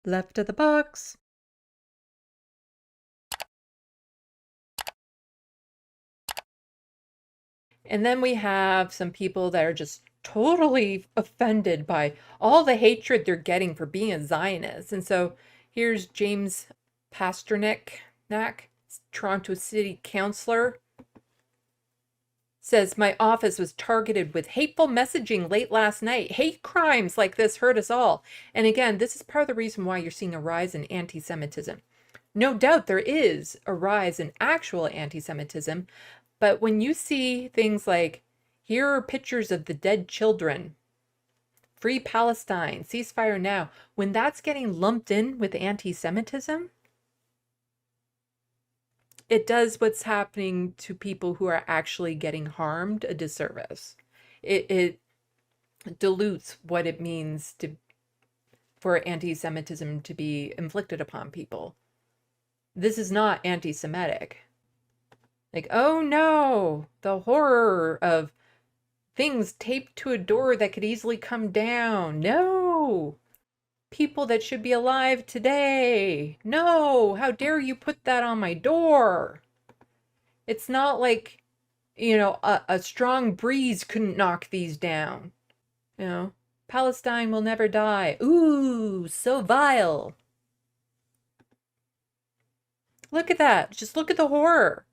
Left of the box. And then we have some people that are just totally offended by all the hatred they're getting for being a Zionist. And so here's James Pasternak, Toronto City Councillor, says, my office was targeted with hateful messaging late last night. Hate crimes like this hurt us all. And again, this is part of the reason why you're seeing a rise in anti-Semitism. No doubt there is a rise in actual anti-Semitism, but when you see things like, here are pictures of the dead children, free Palestine, ceasefire now, when that's getting lumped in with anti-Semitism, it does what's happening to people who are actually getting harmed a disservice. It dilutes what it means for anti-Semitism to be inflicted upon people. This is not anti-Semitic. Like, oh no, the horror of things taped to a door that could easily come down. No, people that should be alive today. No, how dare you put that on my door? It's not like, a strong breeze couldn't knock these down. Palestine will never die. Ooh, so vile. Look at that. Just look at the horror.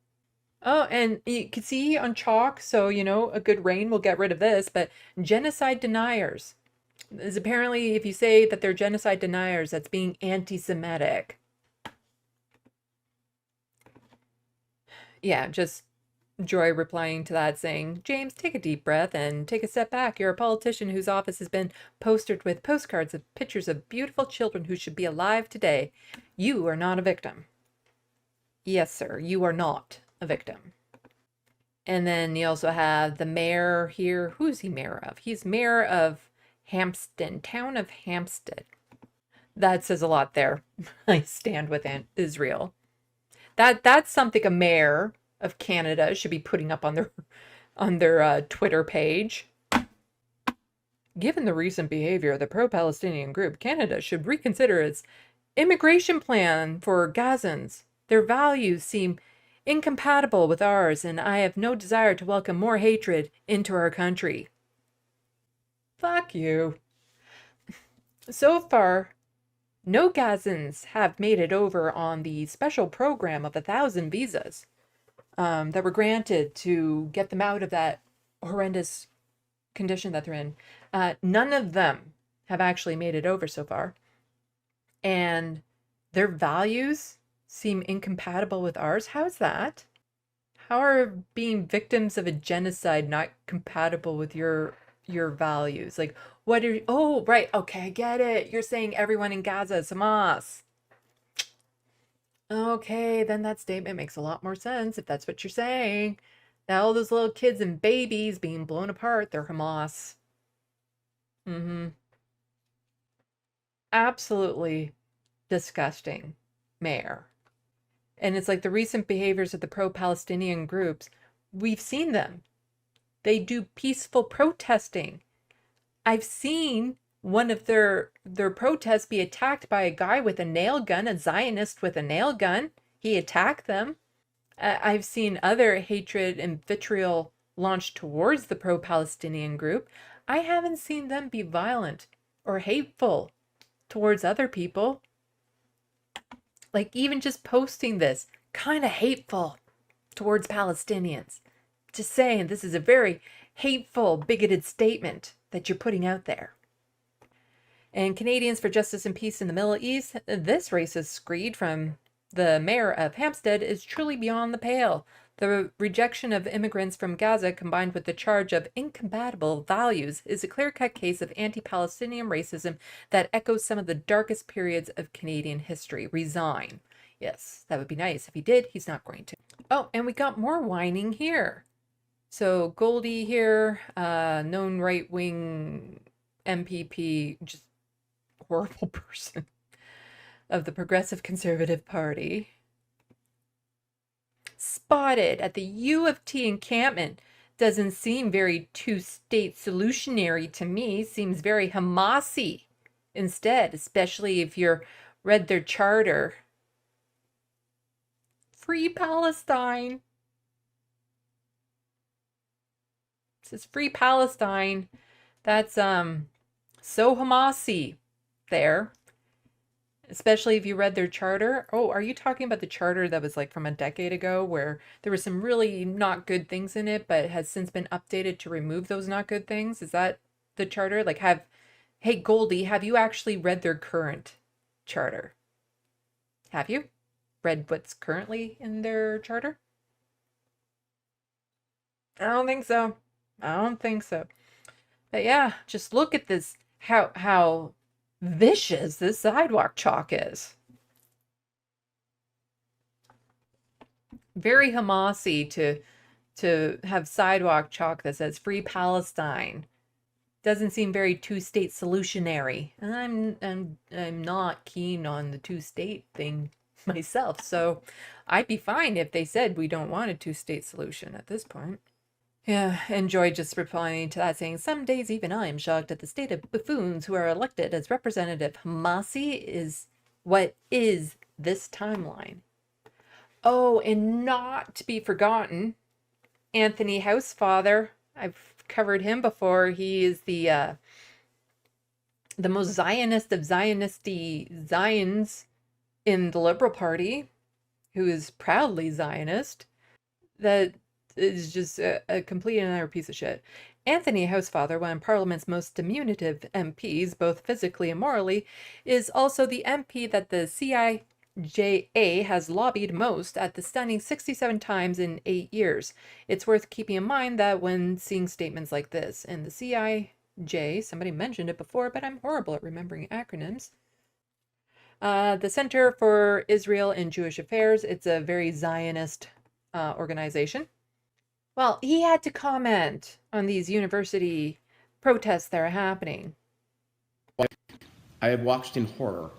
Oh, and you can see on chalk, so, a good rain will get rid of this, but genocide deniers. Is apparently, if you say that they're genocide deniers, that's being anti-Semitic. Yeah, just Joy replying to that saying, James, take a deep breath and take a step back. You're a politician whose office has been posted with postcards of pictures of beautiful children who should be alive today. You are not a victim. Yes, sir, you are not a victim. And then you also have the mayor here. Who's he mayor of? He's mayor of Hamstead, town of Hamstead. That says a lot there. I stand with Israel. That's something a mayor of Canada should be putting up on their Twitter page. Given the recent behavior of the pro-Palestinian group, Canada should reconsider its immigration plan for Gazans. Their values seem incompatible with ours, and I have no desire to welcome more hatred into our country. Fuck you. So far, no Gazans have made it over on the special program of 1,000 visas that were granted to get them out of that horrendous condition that they're in. None of them have actually made it over so far. And their values seem incompatible with ours. How is that? How are being victims of a genocide not compatible with your values? Like, what are oh, right, okay, I get it. You're saying everyone in Gaza is Hamas. Okay, then that statement makes a lot more sense if that's what you're saying. Now all those little kids and babies being blown apart, they're Hamas. Absolutely disgusting, Mayor. And it's like the recent behaviors of the pro-Palestinian groups, we've seen them. They do peaceful protesting. I've seen one of their protests be attacked by a guy with a nail gun, a Zionist with a nail gun. He attacked them. I've seen other hatred and vitriol launched towards the pro-Palestinian group. I haven't seen them be violent or hateful towards other people. Like, even just posting this, kind of hateful towards Palestinians. Just saying, this is a very hateful, bigoted statement that you're putting out there. And Canadians for Justice and Peace in the Middle East, this racist screed from the mayor of Hamstead is truly beyond the pale. The rejection of immigrants from Gaza combined with the charge of incompatible values is a clear-cut case of anti-Palestinian racism that echoes some of the darkest periods of Canadian history. Resign. Yes, that would be nice. If he did, he's not going to. Oh, and we got more whining here. So Goldie here, known right-wing MPP, just horrible person of the Progressive Conservative Party. Spotted at the U of T encampment. Doesn't seem very two-state solutionary to me. Seems very Hamas-y instead, especially if you're read their charter. Free Palestine. It says Free Palestine. That's so Hamasi there. Especially if you read their charter. Oh, are you talking about the charter that was like from a decade ago where there were some really not good things in it, but has since been updated to remove those not good things? Is that the charter? Like hey Goldie, have you actually read their current charter? Have you read what's currently in their charter? I don't think so. I don't think so. But yeah, just look at this, how vicious this sidewalk chalk is. Very Hamasi to have sidewalk chalk that says Free Palestine. Doesn't seem very two-state solutionary. And I'm not keen on the two-state thing myself, so I'd be fine if they said we don't want a two-state solution at this point. Yeah, and Joy just replying to that saying, some days even I am shocked at the state of buffoons who are elected as representative. Hamasi is what is this timeline. Oh, and not to be forgotten, Anthony Housefather. I've covered him before. He is the most Zionist of Zionisty Zions in the Liberal Party, who is proudly Zionist. That is just a complete and utter piece of shit. Anthony Housefather, one of Parliament's most diminutive MPs, both physically and morally, is also the MP that the CIJA has lobbied most at the stunning 67 times in 8 years. It's worth keeping in mind that when seeing statements like this, and the CIJ, somebody mentioned it before, but I'm horrible at remembering acronyms. The Center for Israel and Jewish Affairs, it's a very Zionist organization. Well, he had to comment on these university protests that are happening. I have watched in horror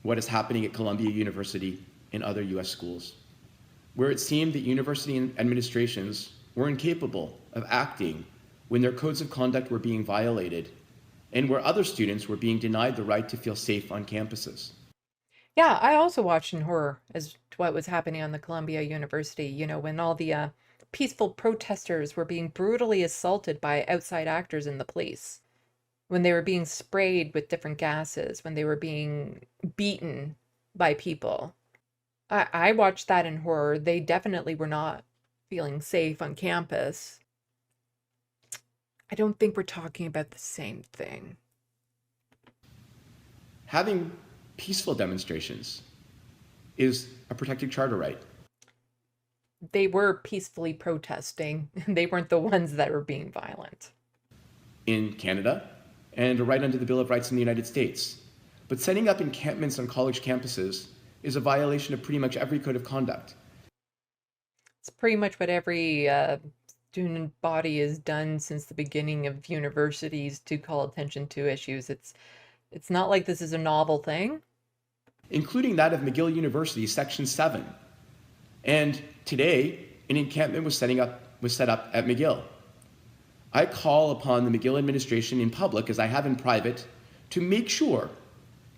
what is happening at Columbia University and other U.S. schools, where it seemed that university administrations were incapable of acting when their codes of conduct were being violated, and where other students were being denied the right to feel safe on campuses. Yeah, I also watched in horror as to what was happening on the Columbia University, when all the peaceful protesters were being brutally assaulted by outside actors in the police, when they were being sprayed with different gases, when they were being beaten by people. I watched that in horror. They definitely were not feeling safe on campus. I don't think we're talking about the same thing. Having peaceful demonstrations is a protected charter right. They were peacefully protesting. They weren't the ones that were being violent. In Canada, and right under the Bill of Rights in the United States. But setting up encampments on college campuses is a violation of pretty much every code of conduct. It's pretty much what every student body has done since the beginning of universities to call attention to issues. It's not like this is a novel thing. Including that of McGill University, Section 7. And today, an encampment was set up at McGill. I call upon the McGill administration in public, as I have in private, to make sure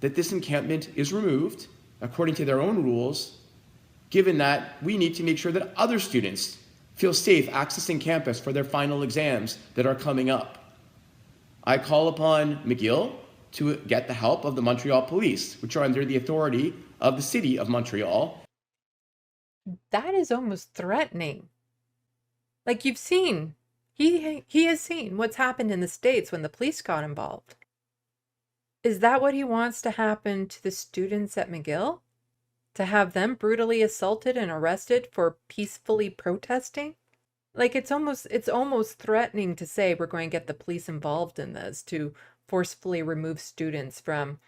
that this encampment is removed according to their own rules, given that we need to make sure that other students feel safe accessing campus for their final exams that are coming up. I call upon McGill to get the help of the Montreal Police, which are under the authority of the City of Montreal. That is almost threatening. Like you've seen, he has seen what's happened in the States when the police got involved. Is that what he wants to happen to the students at McGill? To have them brutally assaulted and arrested for peacefully protesting? Like it's almost threatening to say we're going to get the police involved in this to forcefully remove students from,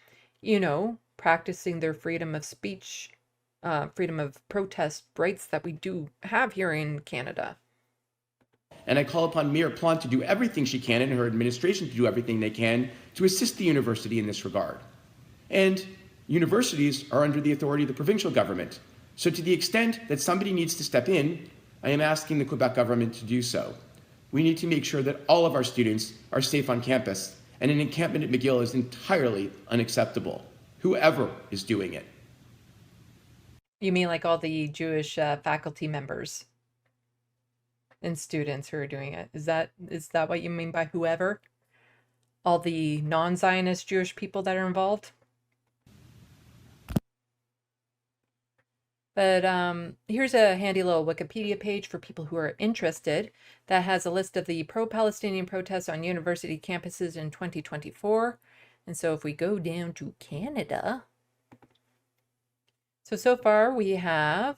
practicing their freedom of speech, freedom of protest rights that we do have here in Canada. And I call upon Mayor Plante to do everything she can and her administration to do everything they can to assist the university in this regard. And universities are under the authority of the provincial government. So to the extent that somebody needs to step in, I am asking the Quebec government to do so. We need to make sure that all of our students are safe on campus, And an encampment at McGill is entirely unacceptable, whoever is doing it. You mean like all the Jewish faculty members and students who are doing it? Is that what you mean by whoever? All the non-Zionist Jewish people that are involved? But here's a handy little Wikipedia page for people who are interested that has a list of the pro-Palestinian protests on university campuses in 2024. And so if we go down to Canada, so far we have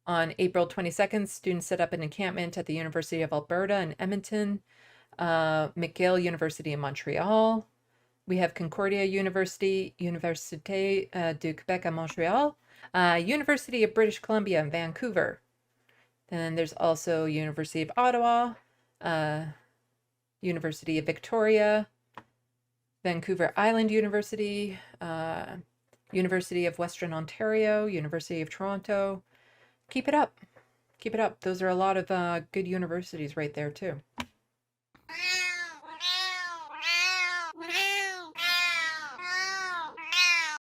on April 22nd, students set up an encampment at the University of Alberta in Edmonton, McGill University in Montreal. We have Concordia University, Université du Québec à Montréal, University of British Columbia in Vancouver. Then there's also University of Ottawa, University of Victoria, Vancouver Island University, University of Western Ontario, University of Toronto. Keep it up. Keep it up. Those are a lot of good universities right there too.